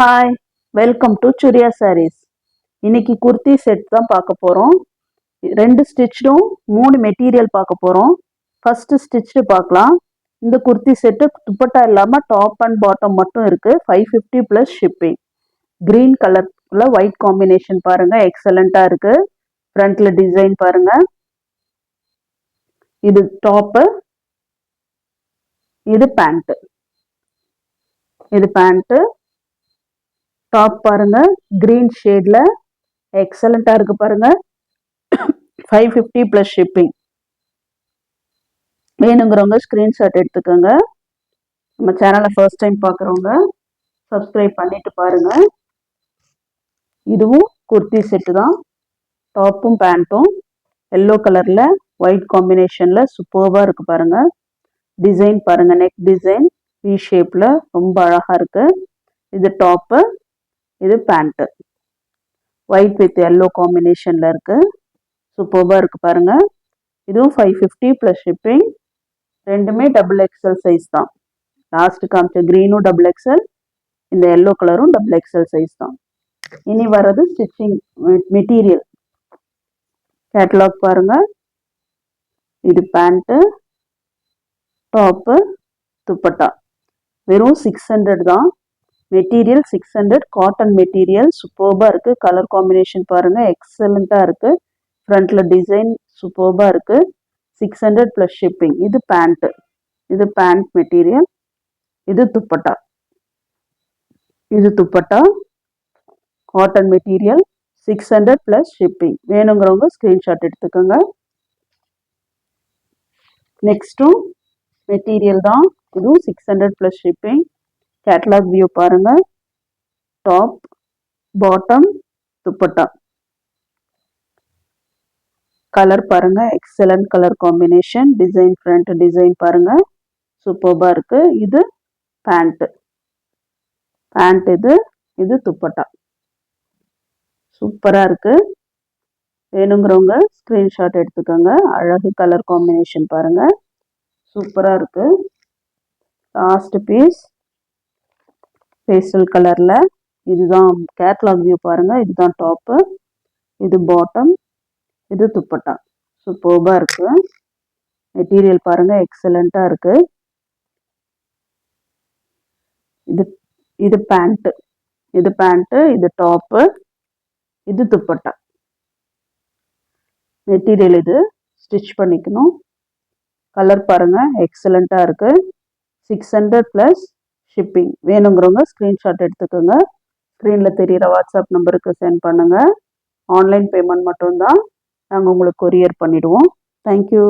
Hi, welcome to Suriya saris. இன்னைக்கு kurti set தான் பார்க்க போகிறோம். 2 ஸ்டிச்சும் 3 மெட்டீரியல் பார்க்க போகிறோம். ஃபர்ஸ்ட் ஸ்டிச்சு பார்க்கலாம். இந்த குர்த்தி செட்டு துப்பட்டா இல்லாமல் டாப் அண்ட் பாட்டம் மட்டும் இருக்குது. 550 ப்ளஸ் ஷிப்பிங். க்ரீன் கலரில் ஒயிட் காம்பினேஷன் பாருங்கள், எக்ஸலண்ட்டாக இருக்குது. ஃப்ரண்ட்டில் டிசைன் பாருங்கள். இது டாப்பு, இது பேண்ட்டு. இது பேண்ட்டு. டாப் பாருங்க, கிரீன் ஷேட்ல எக்ஸலண்டா இருக்கு பாருங்க. 550 ப்ளஸ் ஷிப்பிங். வேணுங்கிறவங்க ஸ்கிரீன்ஷாட் எடுத்துக்கோங்க. நம்ம சேனலை ஃபர்ஸ்ட் டைம் பார்க்குறவங்க சப்ஸ்கிரைப் பண்ணிட்டு பாருங்க. இதுவும் குர்த்தி செட்டு தான். டாப்பும் பேண்ட்டும் எல்லோ கலர்ல ஒயிட் காம்பினேஷன்ல சூப்பர்வா இருக்கு பாருங்க. டிசைன் பாருங்க, நெக் டிசைன் வி ஷேப்ல ரொம்ப அழகா இருக்கு. இது டாப்பு, இது பேண்ட்டு. ஒயிட் வித் எல்லோ காம்பினேஷன்ல இருக்கு. சூப்பர்பா இருக்கு பாருங்க. இதுவும் 550 ப்ளஸ் ஷிப்பிங். ரெண்டுமே டபுள் எக்ஸல் சைஸ் தான். லாஸ்ட் காமிச்ச கிரீனும் டபுள் எக்ஸல், இந்த எல்லோ கலரும் டபுள் எக்ஸல் சைஸ் தான். இனி வர்றது ஸ்டிச்சிங் மெட்டீரியல். கேட்டலாக் பாருங்க. இது பேண்ட்டு, டாப்பு, துப்பட்டா. வெறும் 600 தான். Material 600, cotton material. சூப்பர்பா இருக்கு. கலர் காம்பினேஷன் பாருங்க, எக்ஸலண்டா இருக்கு. ஃப்ரண்ட்ல டிசைன் சூப்பர்பா இருக்கு. 600 ப்ளஸ் ஷிப்பிங். இது பேண்ட், இது பேண்ட் மெட்டீரியல். இது துப்பட்டா, இது dupatta, cotton material. 600 plus shipping. வேணுங்கிறவங்க ஸ்கிரீன்ஷாட் எடுத்துக்கோங்க. நெக்ஸ்ட்டும் மெட்டீரியல் தான். இதுவும் 600 ப்ளஸ் ஷிப்பிங். கேட்டலாக் வியூ பாருங்க. Top, bottom, dupatta. கலர் பாருங்க, excellent colour combination. Design, front design பாருங்க, சூப்பர்பா இருக்கு. இது பேண்ட், பேண்ட். இது துப்பட்டா. சூப்பரா இருக்கு. வேணுங்கிறவங்க ஸ்கிரீன்ஷாட் எடுத்துக்கோங்க. அழகு கலர் காம்பினேஷன் பாருங்க, சூப்பரா இருக்கு. லாஸ்ட் பீஸ் பேஸ்டல் கலர்ல. இதுதான் கேட்டலாக் வியூ பாருங்க. இதுதான் டாப்பு, இது பாட்டம், இது துப்பட்டா. சூப்பர்பா இருக்கு. மெட்டீரியல் பாருங்க, எக்ஸலண்டா இருக்கு. இது பேண்ட், இது பேண்ட், இது டாப்பு, இது துப்பட்டா. மெட்டீரியல் இது ஸ்டிச் பண்ணிக்கணும். கலர் பாருங்க, எக்ஸலண்டா இருக்கு. 600 ப்ளஸ் ஷிப்பிங். வேணுங்கிறவங்க ஸ்கிரீன்ஷாட் எடுத்துக்கோங்க. ஸ்க்ரீனில் தெரிகிற வாட்ஸ்அப் நம்பருக்கு சென்ட் பண்ணுங்க. ஆன்லைன் பேமெண்ட் மட்டும்தான். நாங்கள் உங்களுக்கு கொரியர் பண்ணிடுவோம். தேங்க்யூ.